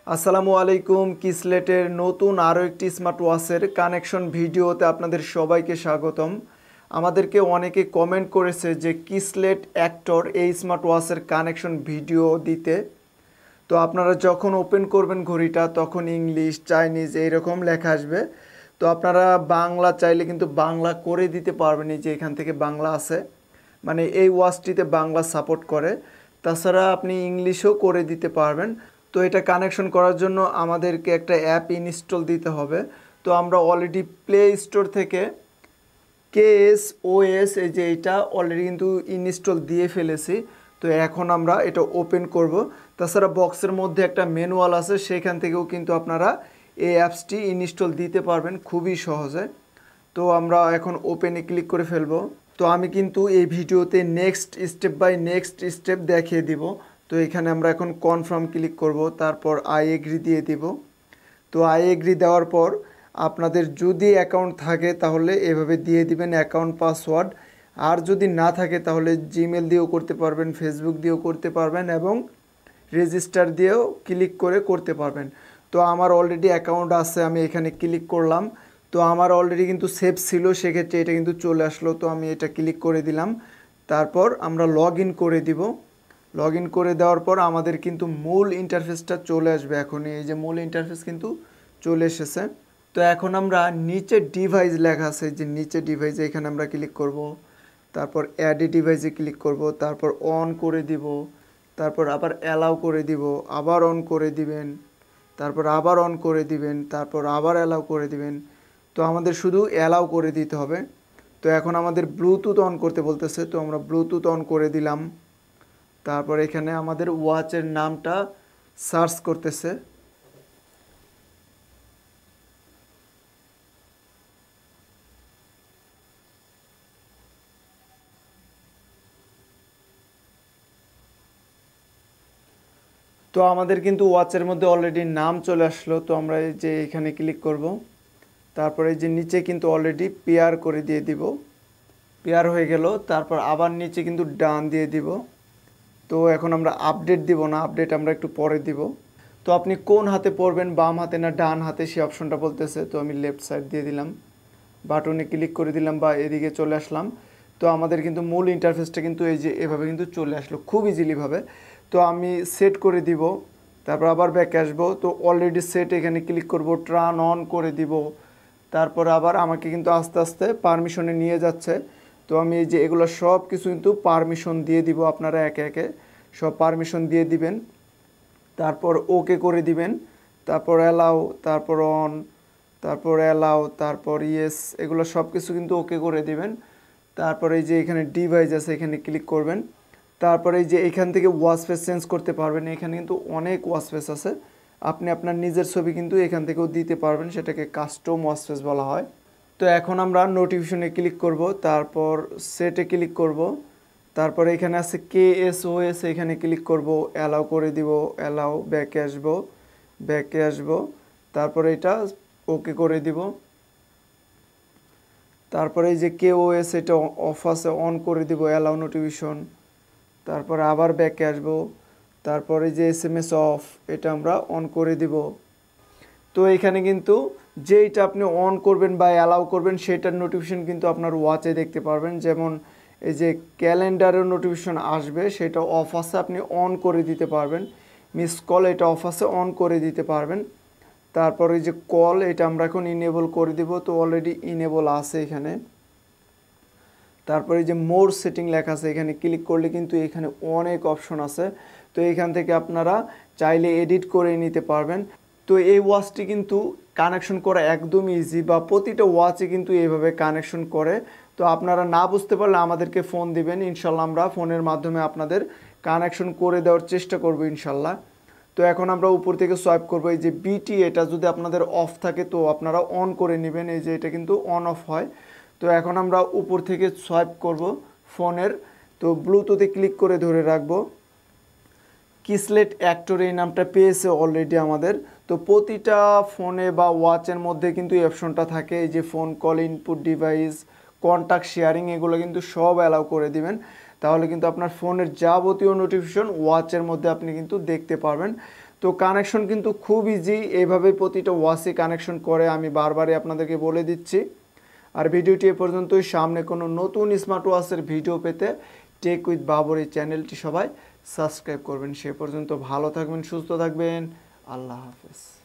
আসসালামু আলাইকুম। কিসলেটের নতুন আরও একটি স্মার্ট ওয়াচের কানেকশন ভিডিওতে আপনাদের সবাইকে স্বাগতম। আমাদেরকে অনেকে কমেন্ট করেছে যে কিসলেট অ্যাক্টর এই স্মার্ট ওয়াচের কানেকশন ভিডিও দিতে। তো আপনারা যখন ওপেন করবেন ঘড়িটা তখন ইংলিশ, চাইনিজ এইরকম লেখা আসবে। তো আপনারা বাংলা চাইলে কিন্তু বাংলা করে দিতে পারবেন, এই যে এখান থেকে বাংলা আছে, মানে এই ওয়াচটিতে বাংলা সাপোর্ট করে। তাছাড়া আপনি ইংলিশও করে দিতে পারবেন। তো এটা কানেকশন করার জন্য আমাদেরকে একটা অ্যাপ ইনস্টল দিতে হবে। তো আমরা অলরেডি প্লে স্টোর থেকে KSOS এই যে এটা অলরেডি কিন্তু ইনস্টল দিয়ে ফেলেছি। তো এখন আমরা এটা ওপেন করব। তাছাড়া বক্সের মধ্যে একটা ম্যানুয়াল আছে, সেখান থেকেও কিন্তু আপনারা এই অ্যাপসটি ইনস্টল দিতে পারবেন খুবই সহজে। তো আমরা এখন ওপেনে ক্লিক করে ফেলবো। তো আমি কিন্তু এই ভিডিওতে next step by next step দেখিয়ে দিব। তো এখানে আমরা এখন কনফার্ম ক্লিক করব, তারপর আই এগ্রি দিয়ে দিব। তো আই এগ্রি দেওয়ার পর আপনাদের যদি অ্যাকাউন্ট থাকে তাহলে এভাবে দিয়ে দিবেন অ্যাকাউন্ট পাসওয়ার্ড, আর যদি না থাকে তাহলে জিমেল দিয়েও করতে পারবেন, ফেসবুক দিয়েও করতে পারবেন এবং রেজিস্টার দিয়েও ক্লিক করে করতে পারবেন। তো আমার অলরেডি অ্যাকাউন্ট আছে, আমি এখানে ক্লিক করলাম। তো আমার অলরেডি কিন্তু সেভ ছিল, সেক্ষেত্রে এটা কিন্তু চলে আসলো। তো আমি এটা ক্লিক করে দিলাম, তারপর আমরা লগ ইন করে দিব। লগ ইন করে দেওয়ার পর আমাদের কিন্তু মূল ইন্টারফেসটা চলে আসবে। এখন এই যে মূল ইন্টারফেস কিন্তু চলে এসেছে। তো এখন আমরা নিচে ডিভাইস লেখা আছে, যে নিচে ডিভাইসে এখানে আমরা ক্লিক করব, তারপর অ্যাড এ ডিভাইসে ক্লিক করব, তারপর অন করে দিব, তারপর আবার অ্যালাউ করে দিব, আবার অন করে দিবেন, তারপর আবার অন করে দিবেন, তারপর আবার অ্যালাউ করে দিবেন। তো আমাদের শুধু অ্যালাউ করে দিতে হবে। তো এখন আমাদের ব্লুটুথ অন করতে বলতেছে, তো আমরা ব্লুটুথ অন করে দিলাম। তারপর এখানে আমাদের ওয়াচের নামটা সার্চ করতেছে। তো আমাদের কিন্তু ওয়াচের মধ্যে অলরেডি নাম চলে আসলো। তো আমরা এই যে এখানে ক্লিক করব, তারপরে এই যে নিচে কিন্তু অলরেডি পেয়ার করে দিয়ে দিব। পেয়ার হয়ে গেল, তারপর আবার নিচে কিন্তু ডান দিয়ে দিব। তো এখন আমরা আপডেট দিব না, আপডেট আমরা একটু পরে দিব। তো আপনি কোন হাতে পড়বেন, বাম হাতে না ডান হাতে, সেই অপশনটা বলতেছে। তো আমি লেফট সাইড দিয়ে দিলাম, বাটনে ক্লিক করে দিলাম বা এদিকে চলে আসলাম। তো আমাদের কিন্তু মূল ইন্টারফেসটা কিন্তু এই যে এভাবে কিন্তু চলে আসলো খুব ইজিলিভাবে। তো আমি সেট করে দিব, তারপর আবার ব্যাকে আসবো। তো অলরেডি সেট এখানে ক্লিক করব, টার্ন অন করে দিব। তারপর আবার আমাকে কিন্তু আস্তে আস্তে পারমিশনে নিয়ে যাচ্ছে। তো আমি এই যে এগুলো সব কিছু কিন্তু পারমিশন দিয়ে দিব, আপনারা একে একে সব পারমিশন দিয়ে দিবেন। তারপর ওকে করে দিবেন, তারপর অ্যালাউ, তারপর অন, তারপর অ্যালাউ, তারপর ইয়েস, এগুলো সব কিছু কিন্তু ওকে করে দিবেন। তারপরে এই যে এখানে ডিভাইস আছে, এখানে ক্লিক করবেন। তারপরে এই যে এখান থেকে ওয়াচ ফেস চেঞ্জ করতে পারবেন। এখানে কিন্তু অনেক ওয়াচ ফেস আছে, আপনি আপনার নিজের ছবি কিন্তু এখান থেকেও দিতে পারবেন, সেটাকে কাস্টম ওয়াচ ফেস বলা হয়। তো এখন আমরা নোটিফিকেশনে ক্লিক করব, তারপর সেটে ক্লিক করব, তারপরে এখানে আছে KSOS, এখানে ক্লিক করব, অ্যালাউ করে দিব, অ্যালাউ, ব্যাকে আসব, ব্যাকে আসব, তারপরে এটা ওকে করে দিব। তারপরে এই যে KOS এটা অফ আছে, অন করে দিব, অ্যালাউ নোটিফিকেশন, তারপরে আবার ব্যাকে আসব, তারপরে যে SMS অফ, এটা আমরা অন করে দিব। তো এখানে কিন্তু যেইটা আপনি অন করবেন বা অ্যালাউ করবেন সেটার নোটিফিকেশন কিন্তু আপনার ওয়াচে দেখতে পারবেন। যেমন এই যে ক্যালেন্ডারের নোটিফিকেশন আসবে, সেটা অফ আছে, আপনি অন করে দিতে পারবেন। মিস কল এটা অফ আছে, অন করে দিতে পারবেন। তারপর এই যে কল, এটা আমরা এখন ইনেবল করে দিব। তো অলরেডি ইনেবল আছে এখানে। তারপরে যে মোর সেটিং লেখা আছে, এখানে ক্লিক করলে কিন্তু এখানে অনেক অপশন আছে। তো এখান থেকে আপনারা চাইলে এডিট করে নিতে পারবেন। তো এই ওয়াচটি কিন্তু কানেকশন করা একদম ইজি, বা প্রতিটা ওয়াচে কিন্তু এইভাবে কানেকশন করে। তো আপনারা না বুঝতে পারলে আমাদেরকে ফোন দিবেন, ইনশাল্লাহ আমরা ফোনের মাধ্যমে আপনাদের কানেকশন করে দেওয়ার চেষ্টা করব ইনশাল্লাহ। তো এখন আমরা উপর থেকে সোয়াইপ করব, এই যে BT এটা যদি আপনাদের অফ থাকে তো আপনারা অন করে নেবেন, এই যে এটা কিন্তু অন অফ হয়। তো এখন আমরা উপর থেকে সোয়াইপ করব ফোনের। তো ব্লুটুথে ক্লিক করে ধরে রাখবো। কিসলেট অ্যাক্টর এই নামটা পেয়েছে অলরেডি আমাদের। তো প্রতিটা ফোনে বা ওয়াচের মধ্যে কিন্তু এই অপশনটা থাকে, এই যে phone call, input device, contact sharing, এগুলো কিন্তু সব অ্যালাউ করে দিবেন। তাহলে কিন্তু আপনার ফোনের যাবতীয় নোটিফিকেশন ওয়াচের মধ্যে আপনি কিন্তু দেখতে পারবেন। তো তো কানেকশন কিন্তু খুব ইজি, এইভাবে প্রতিটা ওয়াচে কানেকশন করে আমি বারবারই আপনাদেরকে বলে দিচ্ছি। আর ভিডিওটি এ পর্যন্তই। সামনে কোনো নতুন স্মার্ট ওয়াচের ভিডিও পেতে টেক উইথ বাবর এই চ্যানেলটি সবাই সাবস্ক্রাইব করবেন। সে পর্যন্ত ভালো থাকবেন, সুস্থ থাকবেন। আল্লাহ হাফেজ।